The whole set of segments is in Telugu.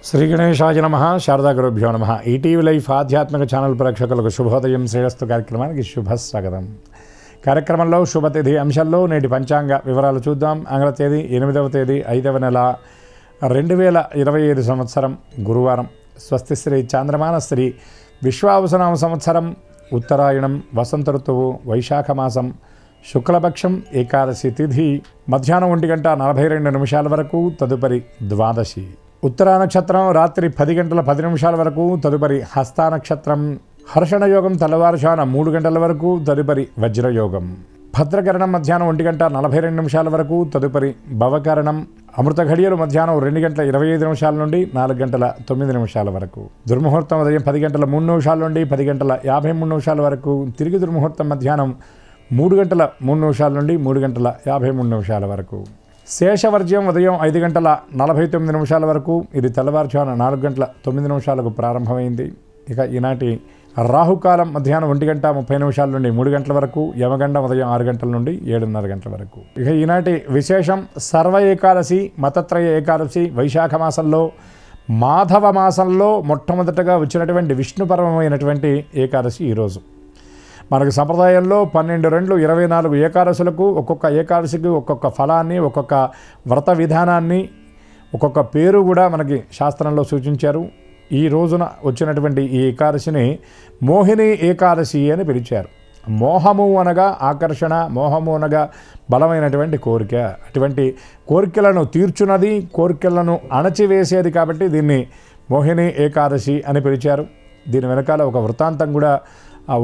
శ్రీ గణేశాయ నమః. శారదా గురుభ్యో నమః. ఈటీవీ లైఫ్ ఆధ్యాత్మిక ఛానల్ ప్రేక్షకులకు శుభోదయం శ్రేయస్సు కార్యక్రమానికి శుభస్వాగతం. కార్యక్రమంలో శుభతిథి అంశాల్లో నేటి పంచాంగ వివరాలు చూద్దాం. ఆంగ్ల తేదీ 8వ తేదీ 5వ నెల 2025 సంవత్సరం గురువారం. స్వస్తి శ్రీ చాంద్రమాన శ్రీ విశ్వావసనామ సంవత్సరం ఉత్తరాయణం వసంత ఋతువు వైశాఖ మాసం శుక్లపక్షం ఏకాదశి తిథి మధ్యాహ్నం 1:42 వరకు, తదుపరి ద్వాదశి. ఉత్తరా నక్షత్రం రాత్రి 10:10 వరకు, తదుపరి హస్తా నక్షత్రం. హర్షణయోగం తెల్లవారుజామున 3 గంటల వరకు, తదుపరి వజ్రయోగం. భద్రకరణం మధ్యాహ్నం 1:42 వరకు, తదుపరి భవకరణం. అమృత ఘడియలు మధ్యాహ్నం 2:25 నుండి 4:09 వరకు. దుర్ముహూర్తం ఉదయం 10:03 నుండి 10:53 వరకు. తిరిగి దుర్ముహూర్తం మధ్యాహ్నం 3:03 నుండి 3:53 వరకు. శేషవర్జ్యం ఉదయం 5:49 వరకు. ఇది తెల్లవారుజామున 4:09 ప్రారంభమైంది. ఇక ఈనాటి రాహుకాలం మధ్యాహ్నం 1:30 నుండి 3 గంటల వరకు. యమగండం ఉదయం 6 గంటల నుండి 7:30 గంటల వరకు. ఇక ఈనాటి విశేషం సర్వ ఏకాదశి, మతత్రయ ఏకాదశి. వైశాఖ మాసంలో మాధవ మాసంలో మొట్టమొదటగా వచ్చినటువంటి విష్ణుపరమైనటువంటి ఏకాదశి ఈరోజు. మనకు సంప్రదాయంలో 12-24 ఏకాదశులకు ఒక్కొక్క ఏకాదశికి ఒక్కొక్క ఫలాన్ని, ఒక్కొక్క వ్రత విధానాన్ని, ఒక్కొక్క పేరు కూడా మనకి శాస్త్రంలో సూచించారు. ఈ రోజున వచ్చినటువంటి ఈ ఏకాదశిని మోహిని ఏకాదశి అని పిలిచారు. మోహము అనగా ఆకర్షణ, మోహము అనగా బలమైనటువంటి కోరిక. అటువంటి కోరికలను తీర్చున్నది, కోరికలను అణచివేసేది కాబట్టి దీన్ని మోహిని ఏకాదశి అని పిలిచారు. దీని వెనకాల ఒక వృత్తాంతం కూడా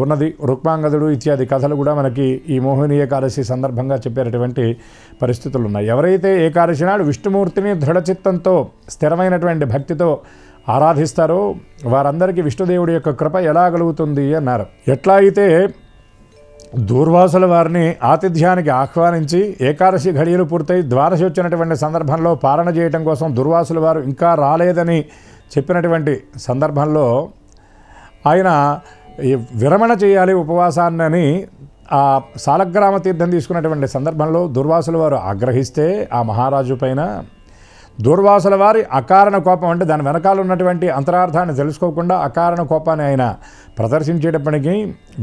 ఉన్నది. రుక్మాంగదుడు ఇత్యాది కథలు కూడా మనకి ఈ మోహిని ఏకాదశి సందర్భంగా చెప్పేటటువంటి పరిస్థితులు ఉన్నాయి. ఎవరైతే ఏకాదశి నాడు విష్ణుమూర్తిని దృఢచిత్తంతో స్థిరమైనటువంటి భక్తితో ఆరాధిస్తారో వారందరికీ విష్ణుదేవుడి యొక్క కృప ఎలా కలుగుతుంది అన్నారు. ఎట్లా అయితే దూర్వాసుల వారిని ఆతిథ్యానికి ఆహ్వానించి ఏకాదశి ఘడియలు పూర్తయి ద్వాదశి వచ్చినటువంటి సందర్భంలో పాలన చేయటం కోసం దుర్వాసుల వారు ఇంకా రాలేదని చెప్పినటువంటి సందర్భంలో ఆయన విరమణ చేయాలి ఉపవాసాన్ని ఆ సాలగ్రామ తీర్థం తీసుకున్నటువంటి సందర్భంలో దుర్వాసుల వారు ఆగ్రహిస్తే ఆ మహారాజు పైన దుర్వాసుల వారి అకారణ కోపం, అంటే దాని వెనకాల ఉన్నటువంటి అంతరార్థాన్ని తెలుసుకోకుండా అకారణ కోపాన్ని ఆయన ప్రదర్శించేటప్పటికీ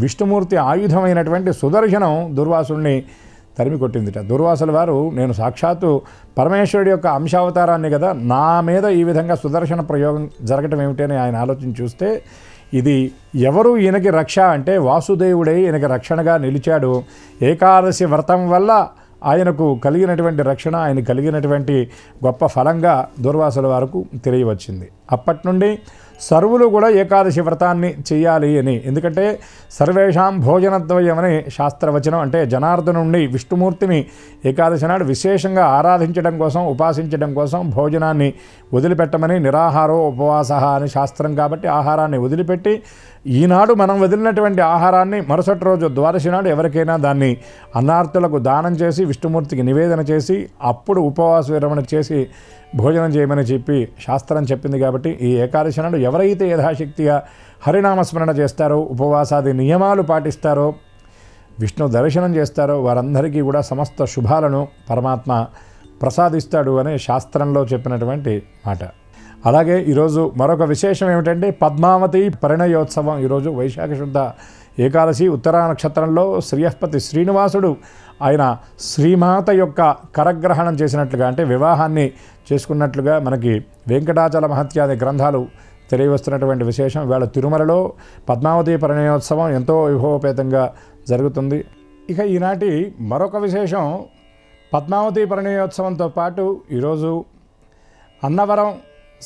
విష్ణుమూర్తి ఆయుధమైనటువంటి సుదర్శనం దుర్వాసుల్ని తరిమి కొట్టిందిట. దుర్వాసుల వారు నేను సాక్షాత్తు పరమేశ్వరుడి యొక్క అంశావతారాన్ని కదా, నా మీద ఈ విధంగా సుదర్శన ప్రయోగం జరగటం ఏమిటి అని ఆయన ఆలోచన చూస్తే ఇది ఎవరు ఈయనకి రక్ష అంటే వాసుదేవుడై ఈయనకి రక్షణగా నిలిచాడు. ఏకాదశి వ్రతం వల్ల ఆయనకు కలిగినటువంటి రక్షణ, ఆయన కలిగినటువంటి గొప్ప ఫలంగా దుర్వాసుల వారికి తెలియవచ్చింది. అప్పటి నుండి సర్వులు కూడా ఏకాదశి వ్రతాన్ని చేయాలి అని. ఎందుకంటే సర్వేషాం భోజనద్వయం అనే శాస్త్రవచనం. అంటే జనార్దనుండి విష్ణుమూర్తిని ఏకాదశి నాడు విశేషంగా ఆరాధించడం కోసం, ఉపాసించడం కోసం భోజనాన్ని వదిలిపెట్టమని, నిరాహారో ఉపవాస అని శాస్త్రం కాబట్టి ఆహారాన్ని వదిలిపెట్టి ఈనాడు మనం వదిలినటువంటి ఆహారాన్ని మరుసటి రోజు ద్వాదశి నాడు ఎవరికైనా దాన్ని అన్నార్తులకు దానం చేసి విష్ణుమూర్తికి నివేదన చేసి అప్పుడు ఉపవాస విరమణ చేసి భోజనం చేయమని చెప్పి శాస్త్రం చెప్పింది. కాబట్టి ఈ ఏకాదశి నాడు ఎవరైతే యథాశక్తిగా హరినామస్మరణ చేస్తారో, ఉపవాసాది నియమాలు పాటిస్తారో, విష్ణు దర్శనం చేస్తారో వారందరికీ కూడా సమస్త శుభాలను పరమాత్మ ప్రసాదిస్తాడు అనే శాస్త్రంలో చెప్పినటువంటి మాట. అలాగే ఈరోజు మరొక విశేషం ఏమిటంటే పద్మావతి పరిణయోత్సవం. ఈరోజు వైశాఖ శుద్ధ ఏకాదశి. ఉత్తరా నక్షత్రంలో శ్రీయస్పతి శ్రీనివాసుడు ఆయన శ్రీమాత యొక్క కరగ్రహణం చేసినట్లుగా, అంటే వివాహాన్ని చేసుకున్నట్లుగా మనకి వెంకటాచల మహత్యాది గ్రంథాలు తెలియవస్తున్నటువంటి విశేషం. ఇవాళ తిరుమలలో పద్మావతి పరిణయోత్సవం ఎంతో వైభవపేతంగా జరుగుతుంది. ఇక ఈనాటి మరొక విశేషం పద్మావతి పరిణయోత్సవంతో పాటు ఈరోజు అన్నవరం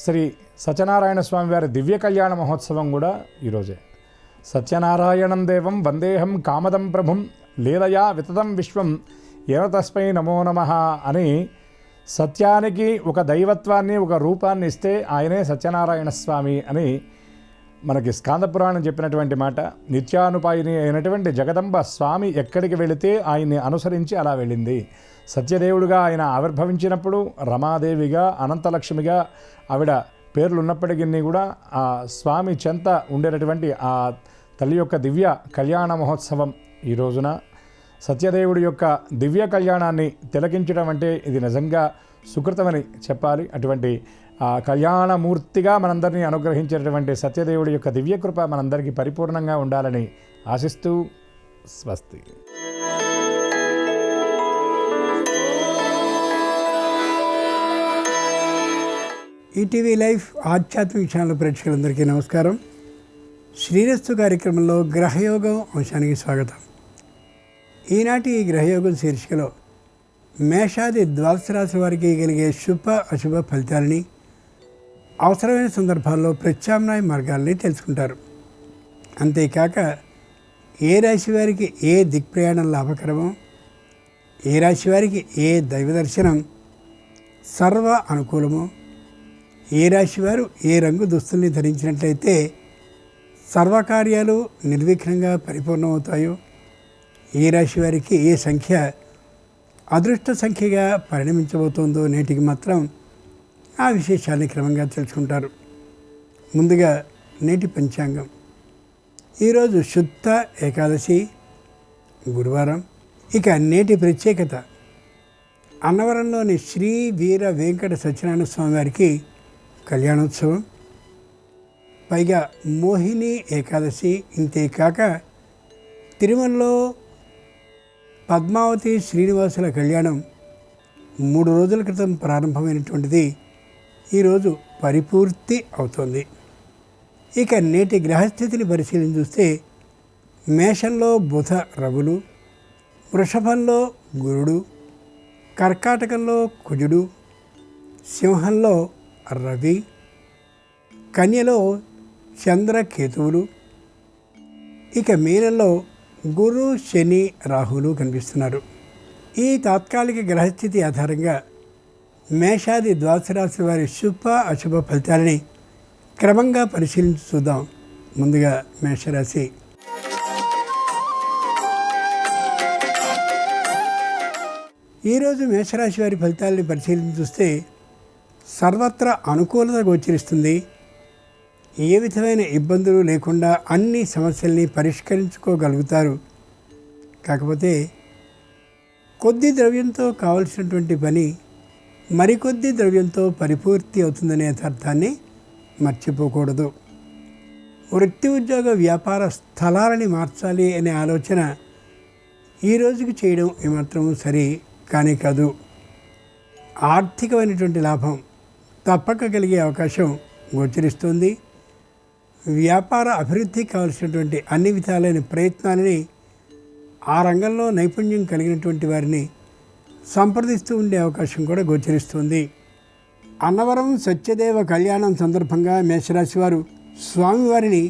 శ్రీ సత్యనారాయణ స్వామి వారి దివ్య కళ్యాణ మహోత్సవం కూడా ఈరోజే. సత్యనారాయణం దేవం వందేహం కామదం ప్రభుం లీలయా వితతం విశ్వం ఏవ తస్మై నమో నమః అని సత్యానికి ఒక దైవత్వాన్ని, ఒక రూపాన్ని ఇస్తే ఆయనే సత్యనారాయణ స్వామి అని మనకి స్కాందపురాణం చెప్పినటువంటి మాట. నిత్యానుపాయిని అయినటువంటి జగదంబ స్వామి ఎక్కడికి వెళితే ఆయన్ని అనుసరించి అలా వెళ్ళింది. సత్యదేవుడుగా ఆయన ఆవిర్భవించినప్పుడు రమాదేవిగా, అనంతలక్ష్మిగా ఆవిడ పేర్లు ఉన్నప్పటికీ కూడా ఆ స్వామి చెంత ఉండేటటువంటి ఆ తల్లి యొక్క దివ్య కళ్యాణ మహోత్సవం ఈ రోజున సత్యదేవుడి యొక్క దివ్య కళ్యాణాన్ని తిలకించడం అంటే ఇది నిజంగా సుకృతమని చెప్పాలి. అటువంటి ఆ కళ్యాణమూర్తిగా మనందరినీ అనుగ్రహించేటటువంటి సత్యదేవుడి యొక్క దివ్యకృప మనందరికీ పరిపూర్ణంగా ఉండాలని ఆశిస్తూ స్వస్తి. ఈటీవీ లైఫ్ ఆధ్యాత్మిక ఛానల్ ప్రేక్షకులందరికీ నమస్కారం. శ్రీరస్తు కార్యక్రమంలో గ్రహయోగం అంశానికి స్వాగతం. ఈనాటి ఈ గ్రహయోగం శీర్షికలో మేషాది ద్వాదశ రాశి వారికి కలిగే శుభ అశుభ ఫలితాలని, అవసరమైన సందర్భాల్లో ప్రత్యామ్నాయ మార్గాల్ని తెలుసుకుంటారు. అంతేకాక ఏ రాశి వారికి ఏ దిక్ప్రయాణం లాభకరమో, ఏ రాశి వారికి ఏ దైవ దర్శనం సర్వ అనుకూలమో, ఏ రాశివారు ఏ రంగు దుస్తుల్ని ధరించినట్లయితే సర్వకార్యాలు నిర్విఘ్నంగా పరిపూర్ణమవుతాయో, ఏ రాశి వారికి ఏ సంఖ్య అదృష్ట సంఖ్యగా పరిణమించబోతోందో నేటికి మాత్రం ఆ విశేషాన్ని క్రమంగా తెలుసుకుంటారు. ముందుగా నేటి పంచాంగం. ఈరోజు శుద్ధ ఏకాదశి, గురువారం. ఇక నేటి ప్రత్యేకత, అన్నవరంలోని శ్రీ వీర వెంకట సత్యనారాయణ స్వామి వారికి కళ్యాణోత్సవం, పైగా మోహిని ఏకాదశి. ఇంతేకాక తిరుమలలో పద్మావతి శ్రీనివాసుల కళ్యాణం 3 రోజుల క్రితం ప్రారంభమైనటువంటిది ఈరోజు పరిపూర్తి అవుతోంది. ఇక నేటి గ్రహస్థితిని పరిశీలించి చూస్తే మేషంలో బుధ రవులు, వృషభంలో గురుడు, కర్కాటకంలో కుజుడు, సింహంలో రవి, కన్యలో చంద్రకేతువులు, ఇక మీనంలో గురు శని రాహులు కనిపిస్తున్నారు. ఈ తాత్కాలిక గ్రహస్థితి ఆధారంగా మేషాది ద్వాదశ రాశి వారి శుభ అశుభ ఫలితాలని క్రమంగా పరిశీలించి చూద్దాం. ముందుగా మేషరాశి. ఈరోజు మేషరాశి వారి ఫలితాలని పరిశీలించి చూస్తే సర్వత్రా అనుకూలత గోచరిస్తుంది. ఏ విధమైన ఇబ్బందులు లేకుండా అన్ని సమస్యల్ని పరిష్కరించుకోగలుగుతారు. కాకపోతే కొద్ది ద్రవ్యంతో కావలసినటువంటి పని మరికొద్ది ద్రవ్యంతో పరిపూర్తి అవుతుందనే యథార్థాన్ని మర్చిపోకూడదు. వృత్తి ఉద్యోగ వ్యాపార స్థలాలని మార్చాలి అనే ఆలోచన ఈ రోజుకి చేయడం ఏమాత్రం సరి కానీ కాదు. ఆర్థికమైనటువంటి లాభం తప్పక కలిగే అవకాశం గోచరిస్తుంది. వ్యాపార అభివృద్ధికి కావలసినటువంటి అన్ని విధాలైన ప్రయత్నాలని ఆ రంగంలో నైపుణ్యం కలిగినటువంటి వారిని సంప్రదిస్తూ ఉండే అవకాశం కూడా గోచరిస్తుంది. అన్నవరం సత్యదేవ కళ్యాణం సందర్భంగా మేషరాశి వారు స్వామివారిని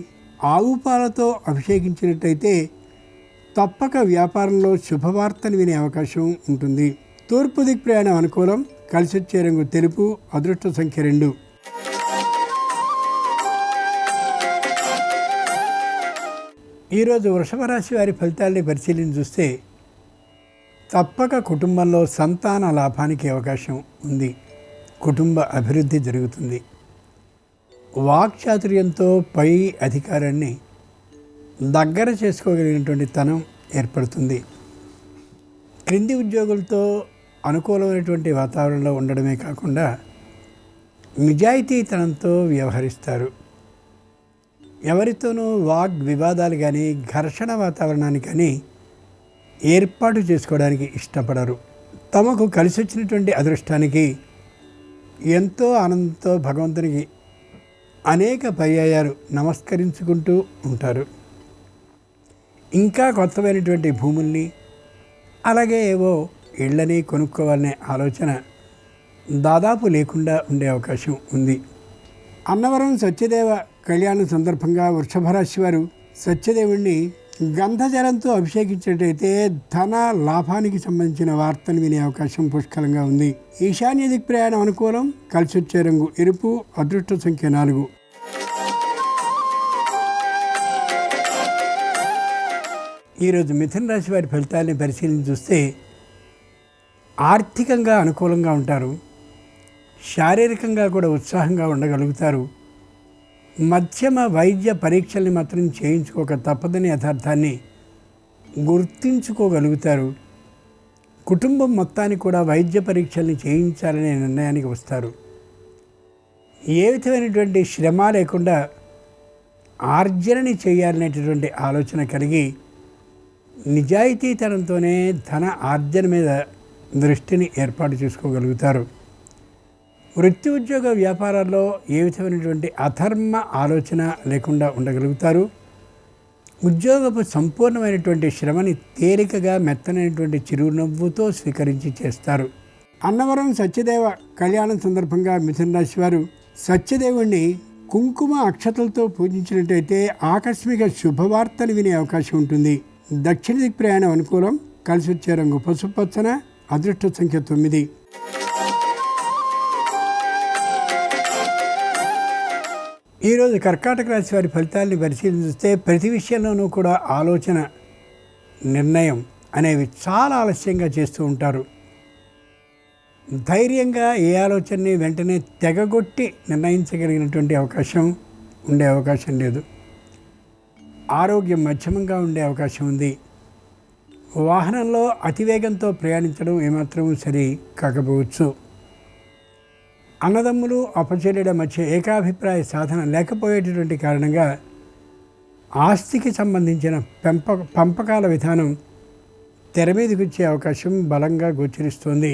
ఆవు పాలతో అభిషేకించినట్టయితే తప్పక వ్యాపారంలో శుభవార్తను వినే అవకాశం ఉంటుంది. తూర్పు దిక్ ప్రయాణం అనుకూలం. కలిసొచ్చే రంగు తెలుపు. అదృష్ట సంఖ్య 2. ఈరోజు వృషభ రాశి వారి ఫలితాలని పరిశీలించి చూస్తే తప్పక కుటుంబంలో సంతాన లాభానికి అవకాశం ఉంది. కుటుంబ అభివృద్ధి జరుగుతుంది. వాక్చాతుర్యంతో పై అధికారాన్ని దగ్గర చేసుకోగలిగినటువంటి తనం ఏర్పడుతుంది. క్రింది ఉద్యోగులతో అనుకూలమైనటువంటి వాతావరణంలో ఉండడమే కాకుండా నిజాయితీతనంతో వ్యవహరిస్తారు. ఎవరితోనూ వాగ్ వివాదాలు కానీ ఘర్షణ వాతావరణాన్ని కానీ ఏర్పాటు చేసుకోవడానికి ఇష్టపడరు. తమకు కలిసి వచ్చినటువంటి అదృష్టానికి ఎంతో ఆనందంతో భగవంతునికి అనేక పర్యాయాలు నమస్కరించుకుంటూ ఉంటారు. ఇంకా కొత్తమైనటువంటి భూముల్ని అలాగే ఏవో ఇళ్ళని కొనుక్కోవాలనే ఆలోచన దాదాపు లేకుండా ఉండే అవకాశం ఉంది. అన్నవరం సత్యదేవ కళ్యాణం సందర్భంగా వృషభ రాశి వారు సత్యదేవుణ్ణి గంధజలంతో అభిషేకించినట్టయితే ధన లాభానికి సంబంధించిన వార్తలు వినే అవకాశం పుష్కలంగా ఉంది. ఈశాన్య దిక్ ప్రయాణం అనుకూలం. కలిసొచ్చే రంగు ఎరుపు. అదృష్ట సంఖ్య 4. ఈరోజు మిథున రాశి వారి ఫలితాలని పరిశీలించి చూస్తే ఆర్థికంగా అనుకూలంగా ఉంటారు. శారీరకంగా కూడా ఉత్సాహంగా ఉండగలుగుతారు. మధ్యమ వైద్య పరీక్షల్ని మాత్రం చేయించుకోక తప్పదని యథార్థాన్ని గుర్తించుకోగలుగుతారు. కుటుంబం మొత్తానికి కూడా వైద్య పరీక్షల్ని చేయించాలనే నిర్ణయానికి వస్తారు. ఏ విధమైనటువంటి శ్రమ లేకుండా ఆర్జనని చేయాలనేటటువంటి ఆలోచన కలిగి నిజాయితీతనంతోనే ధన ఆర్జన మీద దృష్టిని ఏర్పాటు చేసుకోగలుగుతారు. వృత్తి ఉద్యోగ వ్యాపారాల్లో ఏ విధమైనటువంటి అధర్మ ఆలోచన లేకుండా ఉండగలుగుతారు. ఉద్యోగపు సంపూర్ణమైనటువంటి శ్రమని తేలికగా మెత్తనైనటువంటి చిరునవ్వుతో స్వీకరించి చేస్తారు. అన్నవరం సత్యదేవ కళ్యాణం సందర్భంగా మిథున రాశి వారు సత్యదేవుణ్ణి కుంకుమ అక్షతలతో పూజించినట్టయితే ఆకస్మిక శుభవార్తలు వినే అవకాశం ఉంటుంది. దక్షిణ దిక్ ప్రయాణం అనుకూలం. కలిసి వచ్చే రంగు పసుపచ్చన. అదృష్ట సంఖ్య 9. ఈరోజు కర్కాటక రాశి వారి ఫలితాలని పరిశీలిస్తే ప్రతి విషయంలోనూ కూడా ఆలోచన, నిర్ణయం అనేవి చాలా ఆలస్యంగా చేస్తూ ఉంటారు. ధైర్యంగా ఏ ఆలోచనని వెంటనే తెగగొట్టి నిర్ణయించగలిగినటువంటి అవకాశం ఉండే అవకాశం లేదు. ఆరోగ్యం మధ్యమంగా ఉండే అవకాశం ఉంది. వాహనంలో అతివేగంతో ప్రయాణించడం ఏమాత్రం సరి కాకపోవచ్చు. అన్నదమ్ములు అపచెల్లెల మధ్య ఏకాభిప్రాయ సాధన లేకపోయేటటువంటి కారణంగా ఆస్తికి సంబంధించిన పంపకాల విధానం తెర మీదకి వచ్చే అవకాశం బలంగా గోచరిస్తుంది.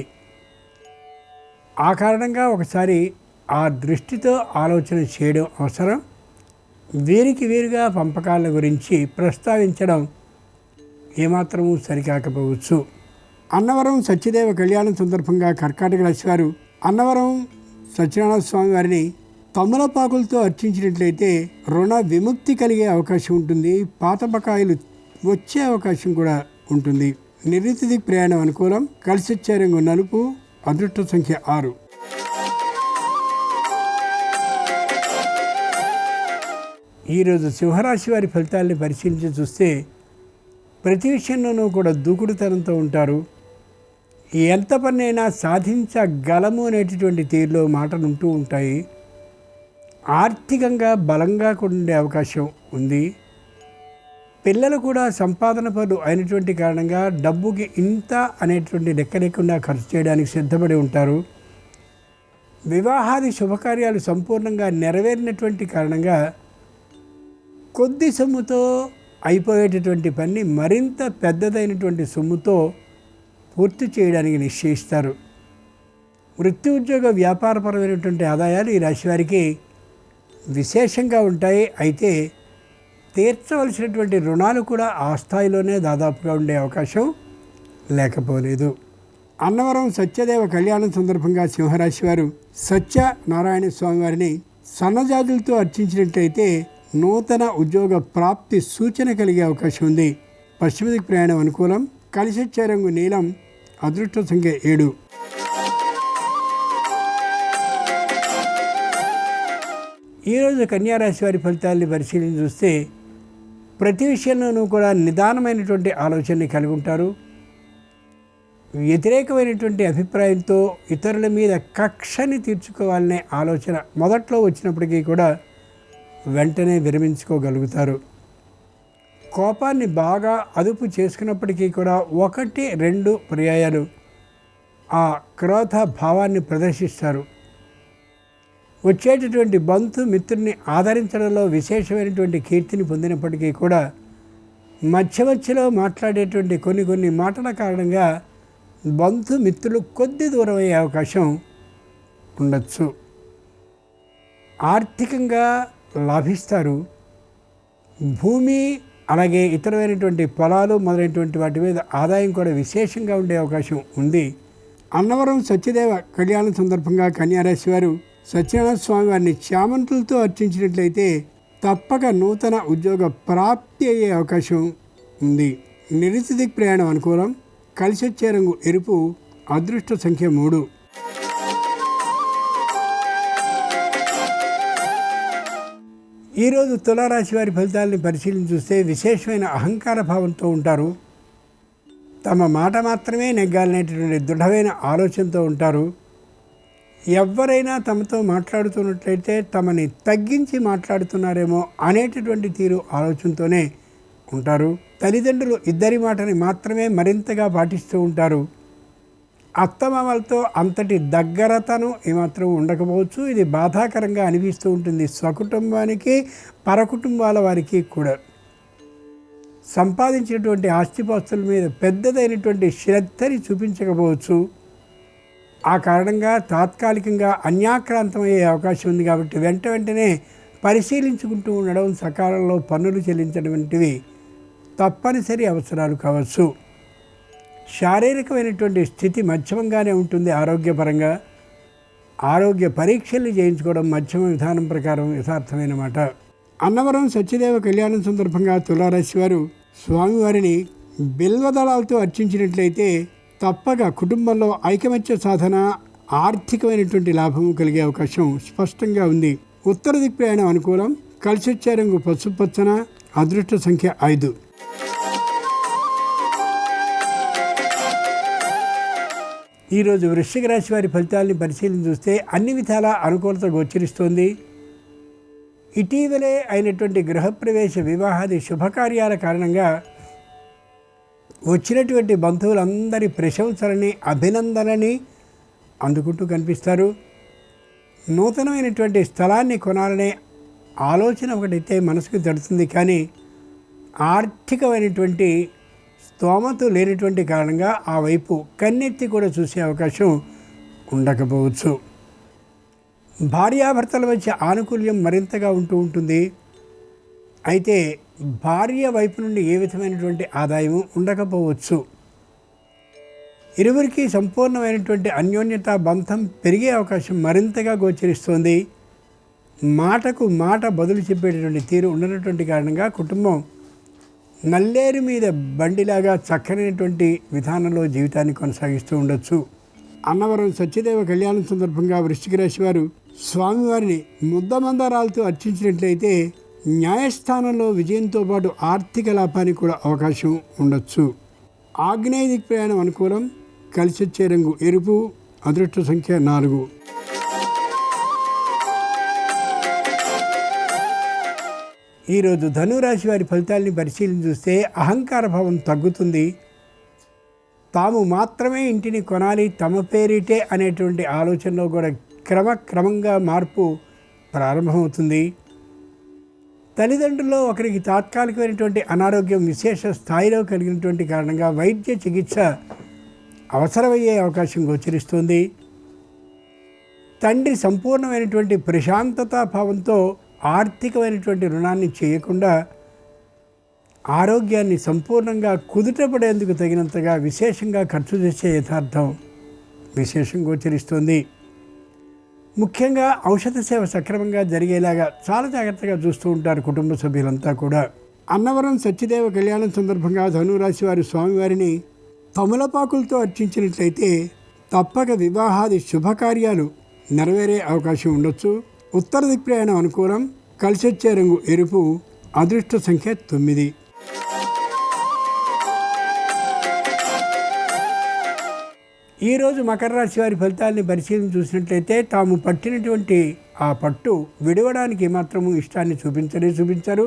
ఆ కారణంగా ఒకసారి ఆ దృష్టితో ఆలోచన చేయడం అవసరం. వీరికి వీరుగా పంపకాల గురించి ప్రస్తావించడం ఏమాత్రమూ సరికాకపోవచ్చు. అన్నవరం సత్యదేవ కళ్యాణం సందర్భంగా కర్కాటక రాశి వారు అన్నవరం సత్యనారాయణ స్వామి వారిని తమలపాకులతో అర్చించినట్లయితే రుణ విముక్తి కలిగే అవకాశం ఉంటుంది. పాత బకాయిలు వచ్చే అవకాశం కూడా ఉంటుంది. నిర్ణీత దిక్ ప్రయాణం అనుకూలం. కలిసి వచ్చే రంగు నలుపు. అదృష్ట సంఖ్య 6. ఈరోజు సింహరాశి వారి ఫలితాలని పరిశీలించి చూస్తే ప్రతి విషయంలోనూ కూడా దూకుడుతనంతో ఉంటారు. ఎంత పనైనా సాధించగలము అనేటటువంటి తీరులో మాటలు ఉంటూ ఉంటాయి. ఆర్థికంగా బలంగా ఉండే అవకాశం ఉంది. పిల్లలు కూడా సంపాదన పనులు అయినటువంటి కారణంగా డబ్బుకి ఇంత అనేటువంటి లెక్క లేకుండా ఖర్చు చేయడానికి సిద్ధపడి ఉంటారు. వివాహాది శుభకార్యాలు సంపూర్ణంగా నెరవేరినటువంటి కారణంగా కొద్ది సొమ్ముతో అయిపోయేటటువంటి పని మరింత పెద్దదైనటువంటి సొమ్ముతో పూర్తి చేయడానికి నిశ్చయిస్తారు. వృత్తి ఉద్యోగ వ్యాపారపరమైనటువంటి ఆదాయాలు ఈ రాశి వారికి విశేషంగా ఉంటాయి. అయితే తీర్చవలసినటువంటి రుణాలు కూడా ఆ స్థాయిలోనే దాదాపుగా ఉండే అవకాశం లేకపోలేదు. అన్నవరం సత్యదేవ కళ్యాణం సందర్భంగా సింహరాశి వారు సత్యనారాయణ స్వామి వారిని సన్నజాజులతో అర్చించినట్లయితే నూతన ఉద్యోగ ప్రాప్తి సూచన కలిగే అవకాశం ఉంది. పశ్చిమ దిక్కు ప్రయాణం అనుకూలం. కలిసి వచ్చే రంగు నీలం. అదృష్ట సంఖ్య 7. ఈరోజు కన్యారాశి వారి ఫలితాలని పరిశీలించి చూస్తే ప్రతి విషయంలోనూ కూడా నిదానమైనటువంటి ఆలోచనని కలిగి ఉంటారు. వ్యతిరేకమైనటువంటి అభిప్రాయంతో ఇతరుల మీద కక్షని తీర్చుకోవాలనే ఆలోచన మొదట్లో వచ్చినప్పటికీ కూడా వెంటనే విరమించుకోగలుగుతారు. కోపాన్ని బాగా అదుపు చేసుకున్నప్పటికీ కూడా 1-2 పర్యాయాలు ఆ క్రోధ భావాన్ని ప్రదర్శిస్తారు. వచ్చేటటువంటి బంధు మిత్రుని ఆదరించడంలో విశేషమైనటువంటి కీర్తిని పొందినప్పటికీ కూడా మధ్యలో మాట్లాడేటువంటి కొన్ని మాటల కారణంగా బంధు మిత్రులు కొద్ది దూరం అయ్యే అవకాశం ఉండొచ్చు. ఆర్థికంగా లాభిస్తారు. భూమి అలాగే ఇతరమైనటువంటి పొలాలు మొదలైనటువంటి వాటి మీద ఆదాయం కూడా విశేషంగా ఉండే అవకాశం ఉంది. అన్నవరం సత్యదేవ కళ్యాణం సందర్భంగా కన్యారాశి వారు సత్యనారాయణ స్వామి వారిని చామంతులతో అర్చించినట్లయితే తప్పక నూతన ఉద్యోగ ప్రాప్తి అయ్యే అవకాశం ఉంది. నిర్ణీత దిక్ ప్రయాణం అనుకూలం. కలిసి వచ్చే రంగు ఎరుపు. అదృష్ట సంఖ్య 3. ఈరోజు తులారాశి వారి ఫలితాలని పరిశీలించి చూస్తే విశేషమైన అహంకార భావంతో ఉంటారు. తమ మాట మాత్రమే నెగ్గాలనేటటువంటి దృఢమైన ఆలోచనతో ఉంటారు. ఎవరైనా తమతో మాట్లాడుతున్నట్లయితే తమని తగ్గించి మాట్లాడుతున్నారేమో అనేటటువంటి తీరు ఆలోచనతోనే ఉంటారు. తల్లిదండ్రులు ఇద్దరి మాటని మాత్రమే మరింతగా పాటిస్తూ ఉంటారు. అత్తమామలతో అంతటి దగ్గరతను ఏమాత్రం ఉండకపోవచ్చు. ఇది బాధాకరంగా అనిపిస్తూ ఉంటుంది స్వకుటుంబానికి, పరకుటుంబాల వారికి కూడా. సంపాదించినటువంటి ఆస్తిపాస్తుల మీద పెద్దదైనటువంటి శ్రద్ధని చూపించకపోవచ్చు. ఆ కారణంగా తాత్కాలికంగా అన్యాక్రాంతమయ్యే అవకాశం ఉంది. కాబట్టి వెంటనే పరిశీలించుకుంటూ ఉండడం, సకాలంలో పన్నులు చెల్లించడం వంటివి తప్పనిసరి అవసరాలు కావచ్చు. శారీరకమైనటువంటి స్థితి మధ్యమంగానే ఉంటుంది. ఆరోగ్యపరంగా ఆరోగ్య పరీక్షలు చేయించుకోవడం మధ్యమ విధానం ప్రకారం యథార్థమైన మాట. అన్నవరం సత్యదేవ కళ్యాణం సందర్భంగా తులారాశి వారు స్వామివారిని బిల్వదళాలతో అర్చించినట్లయితే తప్పక కుటుంబంలో ఐకమత్య సాధన, ఆర్థికమైనటువంటి లాభము కలిగే అవకాశం స్పష్టంగా ఉంది. ఉత్తర దిక్ ప్రయాణం అనుకూలం. కలిసొచ్చే రంగు పసుపు పచ్చన. అదృష్ట సంఖ్య 5. ఈరోజు వృశ్చిక రాశి వారి ఫలితాలని పరిశీలన చూస్తే అన్ని విధాలా అనుకూలత గోచరిస్తోంది. ఇటీవలే అయినటువంటి గృహప్రవేశ, వివాహాది శుభకార్యాల కారణంగా వచ్చినటువంటి బంధువులందరి ప్రశంసలని, అభినందనని అందుకుంటూ కనిపిస్తారు. నూతనమైనటువంటి స్థలాన్ని కొనాలనే ఆలోచన ఒకటైతే మనసుకు తడుతుంది. కానీ ఆర్థికమైనటువంటి స్తోమత లేనటువంటి కారణంగా ఆ వైపు కన్నెత్తి కూడా చూసే అవకాశం ఉండకపోవచ్చు. భార్యాభర్తల మధ్య ఆనుకూల్యం మరింతగా ఉంటూ ఉంటుంది. అయితే భార్య వైపు నుండి ఏ విధమైనటువంటి ఆదాయము ఉండకపోవచ్చు. ఇరువురికి సంపూర్ణమైనటువంటి అన్యోన్యత బంధం పెరిగే అవకాశం మరింతగా గోచరిస్తోంది. మాటకు మాట బదులు చెప్పేటటువంటి తీరు ఉండనటువంటి కారణంగా కుటుంబం నల్లేరు మీద బండిలాగా చక్కనైనటువంటి విధానంలో జీవితాన్ని కొనసాగిస్తూ ఉండొచ్చు. అన్నవరం సత్యదేవ కళ్యాణం సందర్భంగా వృశ్చిక రాశి వారు స్వామివారిని ముద్దమందారాలతో అర్చించినట్లయితే న్యాయస్థానంలో విజయంతో పాటు ఆర్థిక లాభానికి కూడా అవకాశం ఉండొచ్చు. ఆగ్నేయ దిక్ ప్రయాణం అనుకూలం. కలిసొచ్చే రంగు ఎరుపు. అదృష్ట సంఖ్య 4. ఈరోజు ధనురాశి వారి ఫలితాలని పరిశీలన చూస్తే అహంకార భావం తగ్గుతుంది. తాము మాత్రమే ఇంటిని కొనాలి, తమ పేరిటే అనేటువంటి ఆలోచనలో కూడా క్రమక్రమంగా మార్పు ప్రారంభమవుతుంది. తల్లిదండ్రుల్లో ఒకరికి తాత్కాలికమైనటువంటి అనారోగ్యం విశేష స్థాయిలో కలిగినటువంటి కారణంగా వైద్య చికిత్స అవసరమయ్యే అవకాశం గోచరిస్తుంది. తండ్రి సంపూర్ణమైనటువంటి ప్రశాంతతా భావంతో ఆర్థికమైనటువంటి రుణాన్ని చేయకుండా ఆరోగ్యాన్ని సంపూర్ణంగా కుదుటపడేందుకు తగినంతగా విశేషంగా ఖర్చు చేసే యథార్థం విశేషం గోచరిస్తుంది. ముఖ్యంగా ఔషధ సేవ సక్రమంగా జరిగేలాగా చాలా జాగ్రత్తగా చూస్తూ ఉంటారు కుటుంబ సభ్యులంతా కూడా. అన్నవరం సత్యదేవ కళ్యాణం సందర్భంగా ధనురాశి వారి స్వామివారిని తమలపాకులతో అర్చించినట్లయితే తప్పక వివాహాది శుభకార్యాలు నెరవేరే అవకాశం ఉండొచ్చు. ఉత్తర దిక్ ప్రయాణం అనుకూలం. కలిసొచ్చే రంగు ఎరుపు. అదృష్ట సంఖ్య 9. ఈరోజు మకర రాశి వారి ఫలితాలని పరిశీలన చూసినట్లయితే తాము పట్టినటువంటి ఆ పట్టు విడవడానికి మాత్రము ఇష్టాన్ని చూపించరు.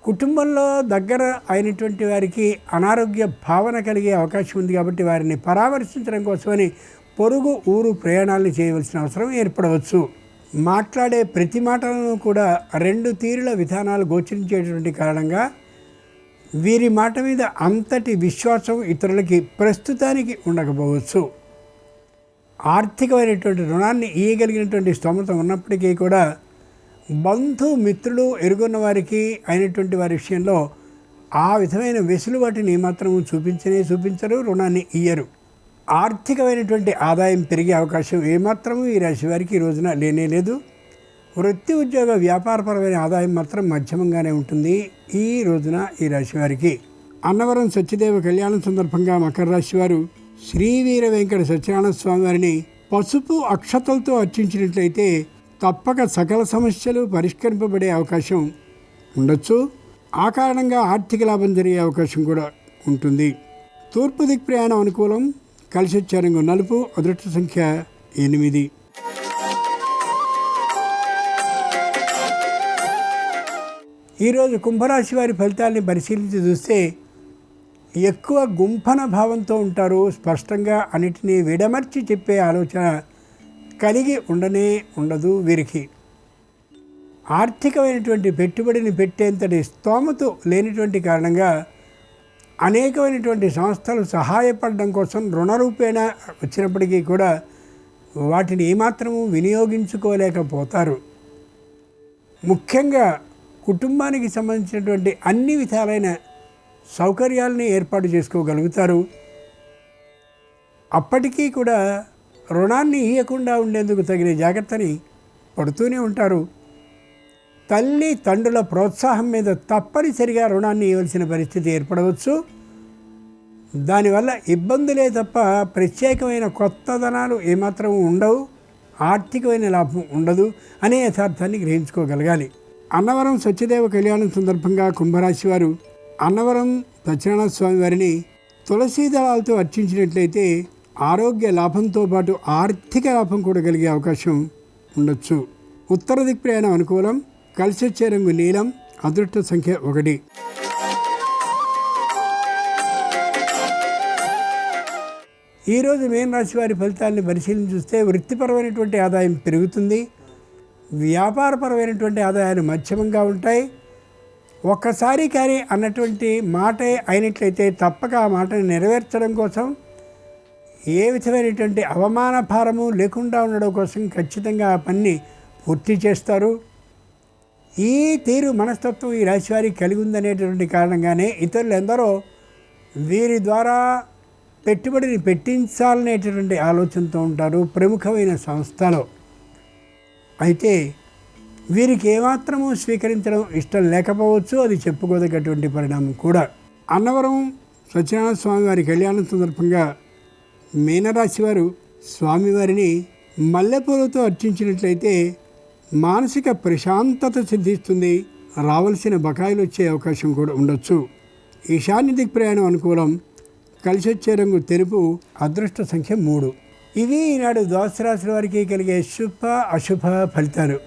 కుటుంబంలో దగ్గర అయినటువంటి వారికి అనారోగ్య భావన కలిగే అవకాశం ఉంది. కాబట్టి వారిని పరామర్శించడం కోసమని పొరుగు ఊరు ప్రయాణాలను చేయవలసిన అవసరం ఏర్పడవచ్చు. మాట్లాడే ప్రతి మాటలను కూడా 2 తీరుల విధానాలు గోచరించేటువంటి కారణంగా వీరి మాట మీద అంతటి విశ్వాసం ఇతరులకి ప్రస్తుతానికి ఉండకపోవచ్చు. ఆర్థికమైనటువంటి రుణాన్ని ఇయ్యగలిగినటువంటి స్తోమత ఉన్నప్పటికీ కూడా బంధు మిత్రులు ఎరుగున్న వారికి అయినటువంటి వారి విషయంలో ఆ విధమైన వెసులుబాటుని మాత్రము చూపించరు, రుణాన్ని ఇయ్యరు. ఆర్థికమైనటువంటి ఆదాయం పెరిగే అవకాశం ఏమాత్రము ఈ రాశి వారికి ఈ రోజున లేనే లేదు. వృత్తి ఉద్యోగ వ్యాపారపరమైన ఆదాయం మాత్రం మధ్యమంగానే ఉంటుంది ఈ రోజున ఈ రాశి వారికి. అన్నవరం సత్యదేవ కళ్యాణం సందర్భంగా మకర రాశి వారు శ్రీ వీర వెంకట సత్యనారాయణ స్వామి వారిని పసుపు అక్షతలతో అర్చించినట్లయితే తప్పక సకల సమస్యలు పరిష్కరింపబడే అవకాశం ఉండొచ్చు. ఆ కారణంగా ఆర్థిక లాభం జరిగే అవకాశం కూడా ఉంటుంది. తూర్పు దిక్ ప్రయాణం అనుకూలం. కలిసొచ్చే రంగు నలుపు. అదృష్ట సంఖ్య 8. ఈరోజు కుంభరాశి వారి ఫలితాలని పరిశీలించి చూస్తే ఎక్కువ గుంఫన భావంతో ఉంటారు. స్పష్టంగా అన్నిటినీ విడమర్చి చెప్పే ఆలోచన కలిగి ఉండదు వీరికి. ఆర్థికమైనటువంటి పెట్టుబడిని పెట్టేంతటి స్తోమత లేనిటువంటి కారణంగా అనేకమైనటువంటి సంస్థలు సహాయపడడం కోసం రుణరూపేణ వచ్చినప్పటికీ కూడా వాటిని ఏమాత్రము వినియోగించుకోలేకపోతారు. ముఖ్యంగా కుటుంబానికి సంబంధించినటువంటి అన్ని విధాలైన సౌకర్యాలని ఏర్పాటు చేసుకోగలుగుతారు. అప్పటికీ కూడా రుణాన్ని ఇవ్వకుండా ఉండేందుకు తగిన జాగ్రత్తని పడుతూనే ఉంటారు. తల్లి తండ్రుల ప్రోత్సాహం మీద తప్పనిసరిగా రుణాన్ని ఇవ్వాల్సిన పరిస్థితి ఏర్పడవచ్చు. దానివల్ల ఇబ్బందులే తప్ప ప్రత్యేకమైన కొత్తదనాలు ఏమాత్రం ఉండవు, ఆర్థికమైన లాభం ఉండదు అనే యథార్థాన్ని గ్రహించుకోగలగాలి. అన్నవరం సత్యదేవ కళ్యాణం సందర్భంగా కుంభరాశి వారు అన్నవరం సత్యనారాయణ స్వామి వారిని తులసీ దళాలతో అర్చించినట్లయితే ఆరోగ్య లాభంతో పాటు ఆర్థిక లాభం కూడా కలిగే అవకాశం ఉండొచ్చు. ఉత్తర దిక్ ప్రయాణం అనుకూలం. కలిసి వచ్చే రంగు నీలం. అదృష్ట సంఖ్య 1. ఈరోజు మీన రాశి వారి ఫలితాలను పరిశీలన చూస్తే వృత్తిపరమైనటువంటి ఆదాయం పెరుగుతుంది. వ్యాపారపరమైనటువంటి ఆదాయాలు మధ్యమంగా ఉంటాయి. ఒక్కసారి కానీ అన్నటువంటి మాటే అయినట్లయితే తప్పక ఆ మాటను నెరవేర్చడం కోసం ఏ విధమైనటువంటి అవమాన భారము లేకుండా ఉండడం కోసం ఖచ్చితంగా ఆ పని పూర్తి చేస్తారు. ఈ తీరు మనస్తత్వం ఈ రాశి వారికి కలిగి ఉందనేటువంటి కారణంగానే ఇతరులు ఎందరో వీరి ద్వారా పెట్టుబడిని పెట్టించాలనేటటువంటి ఆలోచనతో ఉంటారు ప్రముఖమైన సంస్థలో. అయితే వీరికి ఏమాత్రము స్వీకరించడం ఇష్టం లేకపోవచ్చు. అది చెప్పుకోదగ్గటువంటి పరిణామం కూడా. అన్నవరం సత్యనారాయణ స్వామి వారి కళ్యాణం సందర్భంగా మీనరాశి వారు స్వామివారిని మల్లెపూలతో అర్చించినట్లయితే మానసిక ప్రశాంతత సిద్ధిస్తుంది. రావాల్సిన బకాయిలు వచ్చే అవకాశం కూడా ఉండొచ్చు. ఈశాన్య దిక్ ప్రయాణం అనుకూలం. కలిసి వచ్చే రంగు తెలుపు. అదృష్ట సంఖ్య 3. ఇవి ఈనాడు ద్వాదశ రాశుల వారికి కలిగే శుభ అశుభ ఫలితాలు.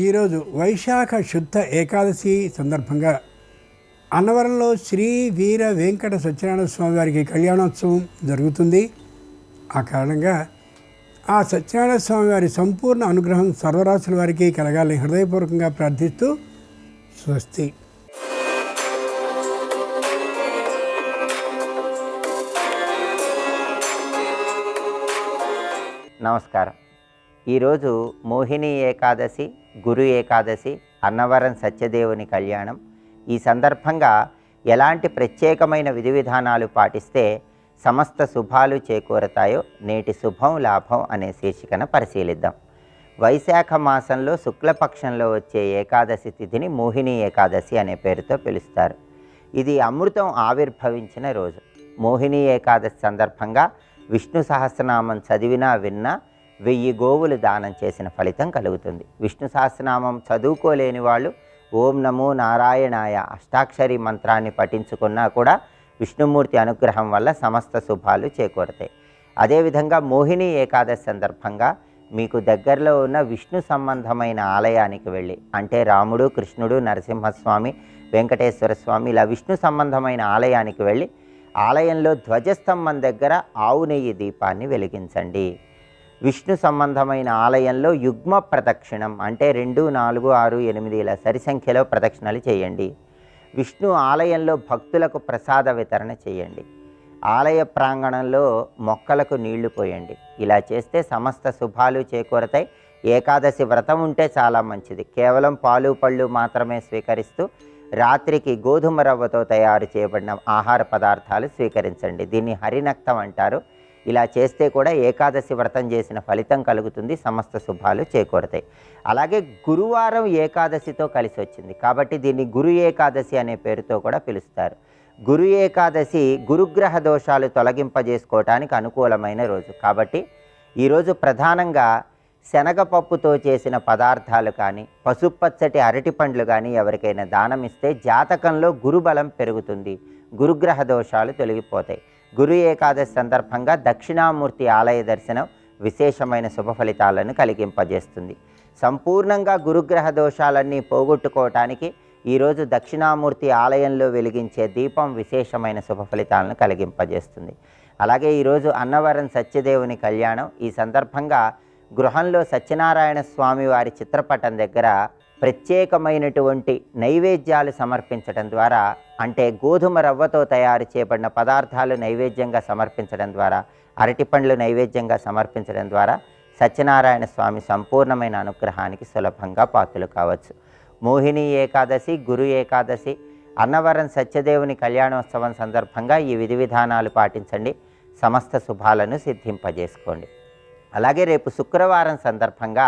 ఈరోజు వైశాఖ శుద్ధ ఏకాదశి సందర్భంగా అన్నవరంలో శ్రీ వీర వెంకట సత్యనారాయణ స్వామి వారికి కళ్యాణోత్సవం జరుగుతుంది. ఆ కారణంగా ఆ సత్యనారాయణ స్వామి వారి సంపూర్ణ అనుగ్రహం సర్వరాశుల వారికి కలగాలని హృదయపూర్వకంగా ప్రార్థిస్తూ స్వస్తి. నమస్కారం. ఈరోజు మోహిని ఏకాదశి, గురు ఏకాదశి, అన్నవరం సత్యదేవుని కళ్యాణం. ఈ సందర్భంగా ఎలాంటి ప్రత్యేకమైన విధి విధానాలు పాటిస్తే సమస్త శుభాలు చేకూరతాయో నేటి శుభం లాభం అనే శీర్షికన పరిశీలిద్దాం. వైశాఖ మాసంలో శుక్లపక్షంలో వచ్చే ఏకాదశి తిథిని మోహిని ఏకాదశి అనే పేరుతో పిలుస్తారు. ఇది అమృతం ఆవిర్భవించిన రోజు. మోహిని ఏకాదశి సందర్భంగా విష్ణు సహస్రనామం చదివినా విన్నా 1000 గోవులు దానం చేసిన ఫలితం కలుగుతుంది. విష్ణు సహస్రనామం చదువుకోలేని వాళ్ళు ఓం నమో నారాయణాయ అష్టాక్షరి మంత్రాన్ని పఠించుకున్నా కూడా విష్ణుమూర్తి అనుగ్రహం వల్ల సమస్త శుభాలు చేకూరతాయి. అదేవిధంగా మోహిని ఏకాదశి సందర్భంగా మీకు దగ్గరలో ఉన్న విష్ణు సంబంధమైన ఆలయానికి వెళ్ళి, అంటే రాముడు, కృష్ణుడు, నరసింహస్వామి, వెంకటేశ్వర స్వామి, ఇలా విష్ణు సంబంధమైన ఆలయానికి వెళ్ళి ఆలయంలో ధ్వజస్తంభం దగ్గర ఆవు నెయ్యి దీపాన్ని వెలిగించండి. విష్ణు సంబంధమైన ఆలయంలో యుగ్మ ప్రదక్షిణం, అంటే 2, 4, 6, 8 ఇలా సరి సంఖ్యలో ప్రదక్షిణలు చేయండి. విష్ణు ఆలయంలో భక్తులకు ప్రసాద వితరణ చేయండి. ఆలయ ప్రాంగణంలో మొక్కలకు నీళ్లు పోయండి. ఇలా చేస్తే సమస్త శుభాలు చేకూరతాయి. ఏకాదశి వ్రతం ఉంటే చాలా మంచిది. కేవలం పాలు పళ్ళు మాత్రమే స్వీకరిస్తూ రాత్రికి గోధుమ రవ్వతో తయారు చేయబడిన ఆహార పదార్థాలు స్వీకరించండి. దీన్ని హరినక్తం అంటారు. ఇలా చేస్తే కూడా ఏకాదశి వ్రతం చేసిన ఫలితం కలుగుతుంది. సమస్త శుభాలు చేకూరతాయి. అలాగే గురువారం ఏకాదశితో కలిసి వచ్చింది కాబట్టి దీన్ని గురు ఏకాదశి అనే పేరుతో కూడా పిలుస్తారు. గురు ఏకాదశి గురుగ్రహ దోషాలు తొలగింపజేసుకోవటానికి అనుకూలమైన రోజు కాబట్టి ఈరోజు ప్రధానంగా శనగపప్పుతో చేసిన పదార్థాలు కానీ, పసుపచ్చటి అరటి పండ్లు కానీ ఎవరికైనా దానం ఇస్తే జాతకంలో గురుబలం పెరుగుతుంది. గురుగ్రహ దోషాలు తొలగిపోతాయి. గురు ఏకాదశి సందర్భంగా దక్షిణామూర్తి ఆలయ దర్శనం విశేషమైన శుభ ఫలితాలను కలిగింపజేస్తుంది. సంపూర్ణంగా గురుగ్రహ దోషాలన్నీ పోగొట్టుకోవటానికి ఈరోజు దక్షిణామూర్తి ఆలయంలో వెలిగించే దీపం విశేషమైన శుభ ఫలితాలను కలిగింపజేస్తుంది. అలాగే ఈరోజు అన్నవరం సత్యదేవుని కళ్యాణం. ఈ సందర్భంగా గృహంలో సత్యనారాయణ స్వామి వారి చిత్రపటం దగ్గర ప్రత్యేకమైనటువంటి నైవేద్యాలు సమర్పించడం ద్వారా, అంటే గోధుమ రవ్వతో తయారు చేయబడిన పదార్థాలు నైవేద్యంగా సమర్పించడం ద్వారా, అరటిపండ్లు నైవేద్యంగా సమర్పించడం ద్వారా సత్యనారాయణ స్వామి సంపూర్ణమైన అనుగ్రహానికి సులభంగా పాత్రలు కావచ్చు. మోహిని ఏకాదశి, గురు ఏకాదశి, అన్నవరం సత్యదేవుని కళ్యాణోత్సవం సందర్భంగా ఈ విధి విధానాలు పాటించండి. సమస్త శుభాలను సిద్ధింపజేసుకోండి. అలాగే రేపు శుక్రవారం సందర్భంగా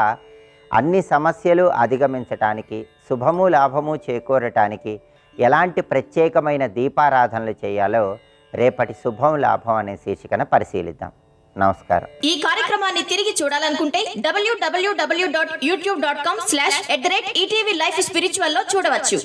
అన్ని సమస్యలు అధిగమించటానికి, శుభము లాభము చేకూరటానికి ఎలాంటి ప్రత్యేకమైన దీపారాధనలు చేయాలో రేపటి శుభం లాభం అనే శీర్షికన పరిశీలిద్దాం. నమస్కారం. ఈ కార్యక్రమాన్ని తిరిగి చూడాలనుకుంటే www.youtube.com/ETV Life Spiritual లో చూడవచ్చు.